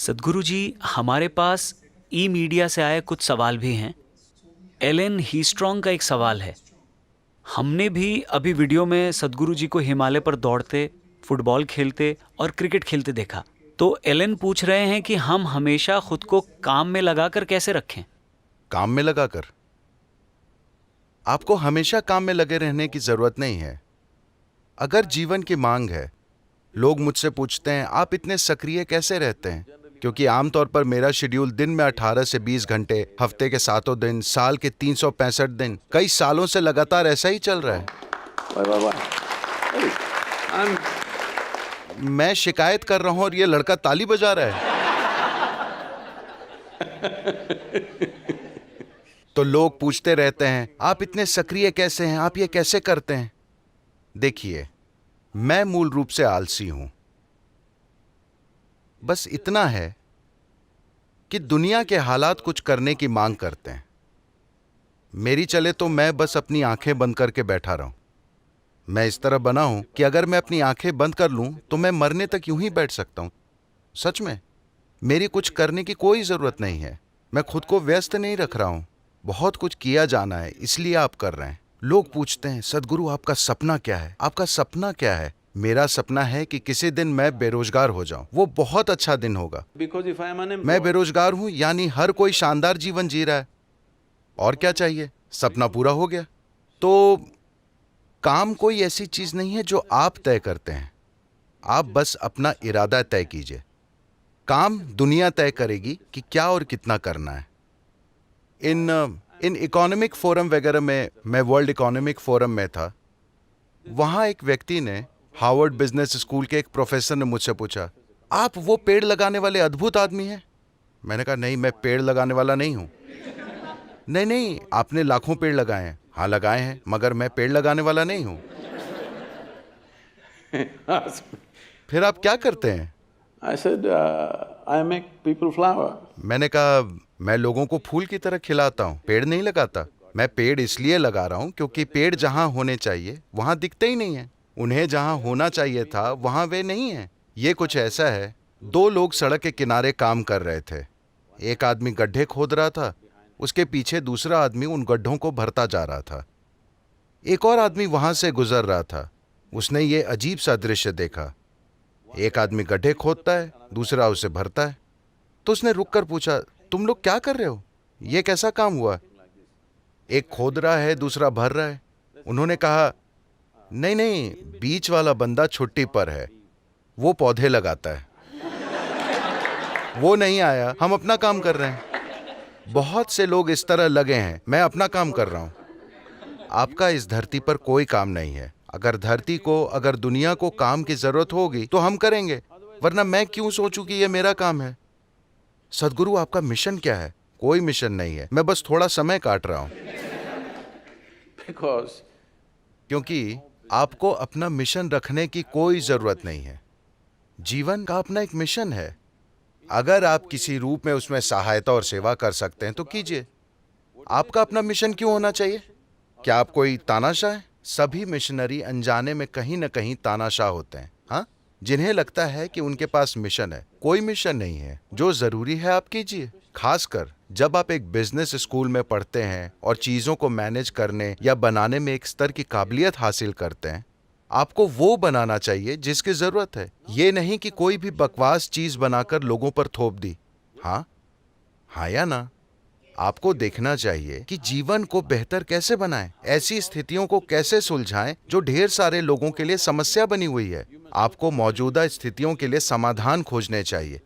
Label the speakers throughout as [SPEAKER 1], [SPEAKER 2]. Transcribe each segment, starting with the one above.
[SPEAKER 1] सदगुरु जी, हमारे पास ई मीडिया से आए कुछ सवाल भी हैं। एलन हीस्ट्रॉन्ग का एक सवाल है। हमने भी अभी वीडियो में सदगुरु जी को हिमालय पर दौड़ते, फुटबॉल खेलते और क्रिकेट खेलते देखा। तो एलन पूछ रहे हैं कि हम हमेशा खुद को काम में लगाकर कैसे रखें।
[SPEAKER 2] काम में लगाकर? आपको हमेशा काम में लगे रहने की जरूरत नहीं है। अगर जीवन की मांग है, लोग मुझसे पूछते हैं आप इतने सक्रिय कैसे रहते हैं, क्योंकि आमतौर पर मेरा शेड्यूल दिन में 18 से 20 घंटे, हफ्ते के 7 दिन, साल के 365 दिन, कई सालों से लगातार ऐसा ही चल रहा है। मैं शिकायत कर रहा हूं और ये लड़का ताली बजा रहा है। तो लोग पूछते रहते हैं आप इतने सक्रिय कैसे हैं, आप ये कैसे करते हैं। देखिए, मैं मूल रूप से आलसी हूं। बस इतना है कि दुनिया के हालात कुछ करने की मांग करते हैं। मेरी चले तो मैं बस अपनी आंखें बंद करके बैठा रहूं। मैं इस तरह बना हूं कि अगर मैं अपनी आंखें बंद कर लूं तो मैं मरने तक यूं ही बैठ सकता हूं। सच में, मेरी कुछ करने की कोई जरूरत नहीं है। मैं खुद को व्यस्त नहीं रख रहा हूं। बहुत कुछ किया जाना है, इसलिए आप कर रहे हैं। लोग पूछते हैं सदगुरु आपका सपना क्या है, आपका सपना क्या है। मेरा सपना है कि किसी दिन मैं बेरोजगार हो जाऊं। वो बहुत अच्छा दिन होगा। मैं बेरोजगार हूं, यानी हर कोई शानदार जीवन जी रहा है। और क्या चाहिए, सपना पूरा हो गया। तो काम कोई ऐसी चीज नहीं है जो आप तय करते हैं। आप बस अपना इरादा तय कीजिए। काम दुनिया तय करेगी कि क्या और कितना करना है। इन इकोनॉमिक फोरम वगैरह में, मैं वर्ल्ड इकोनॉमिक फोरम में था। वहां एक व्यक्ति ने, हार्वर्ड बिजनेस स्कूल के एक प्रोफेसर ने मुझसे पूछा, आप वो पेड़ लगाने वाले अद्भुत आदमी हैं? मैंने कहा नहीं, मैं पेड़ लगाने वाला नहीं हूं। नहीं नहीं, आपने लाखों पेड़ लगाए हैं। हाँ लगाए हैं, मगर मैं पेड़ लगाने वाला नहीं हूं। फिर आप क्या करते हैं?
[SPEAKER 3] I said, I make people flower.
[SPEAKER 2] मैंने कहा मैं लोगों को फूल की तरह खिलाता हूं, पेड़ नहीं लगाता। मैं पेड़ इसलिए लगा रहा हूं क्योंकि पेड़ जहां होने चाहिए वहां दिखते ही नहीं है। उन्हें जहां होना चाहिए था वहां वे नहीं है। ये कुछ ऐसा है, दो लोग सड़क के किनारे काम कर रहे थे। एक आदमी गड्ढे खोद रहा था, उसके पीछे दूसरा आदमी उन गड्ढों को भरता जा रहा था। एक और आदमी वहां से गुजर रहा था। उसने ये अजीब सा दृश्य देखा। एक आदमी गड्ढे खोदता है, दूसरा उसे भरता है। तो उसने रुककर पूछा, तुम लोग क्या कर रहे हो? ये कैसा काम हुआ? एक खोद रहा है, दूसरा भर रहा है। उन्होंने कहा, नहीं नहीं, बीच वाला बंदा छुट्टी पर है, वो पौधे लगाता है। वो नहीं आया, हम अपना काम कर रहे हैं। बहुत से लोग इस तरह लगे हैं, मैं अपना काम कर रहा हूं। आपका इस धरती पर कोई काम नहीं है। अगर धरती को, अगर दुनिया को काम की जरूरत होगी तो हम करेंगे, वरना मैं क्यों सोचूं कि यह मेरा काम है। सदगुरु आपका मिशन क्या है? कोई मिशन नहीं है, मैं बस थोड़ा समय काट रहा हूं। क्योंकि आपको अपना मिशन रखने की कोई जरूरत नहीं है। जीवन का अपना एक मिशन है। अगर आप किसी रूप में उसमें सहायता और सेवा कर सकते हैं तो कीजिए। आपका अपना मिशन क्यों होना चाहिए? क्या आप कोई तानाशाह है? सभी मिशनरी अनजाने में कहीं ना कहीं तानाशाह होते हैं, हाँ, जिन्हें लगता है कि उनके पास मिशन है। कोई मिशन नहीं है। जो जरूरी है आप कीजिए। खासकर जब आप एक बिजनेस स्कूल में पढ़ते हैं और चीजों को मैनेज करने या बनाने में एक स्तर की काबिलियत हासिल करते हैं, आपको वो बनाना चाहिए जिसकी जरूरत है। ये नहीं कि कोई भी बकवास चीज बनाकर लोगों पर थोप दी। हाँ हाँ या ना? आपको देखना चाहिए कि जीवन को बेहतर कैसे बनाएं, ऐसी स्थितियों को कैसे सुलझाएं जो ढेर सारे लोगों के लिए समस्या बनी हुई है। आपको मौजूदा स्थितियों के लिए समाधान खोजने चाहिए।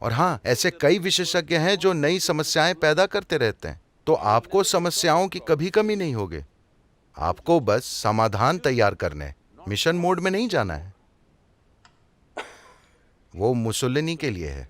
[SPEAKER 2] और हाँ, ऐसे कई विशेषज्ञ हैं जो नई समस्याएं पैदा करते रहते हैं। तो आपको समस्याओं की कभी कमी नहीं होगी। आपको बस समाधान तैयार करने, मिशन मोड में नहीं जाना है। वो मुसोलिनी के लिए है।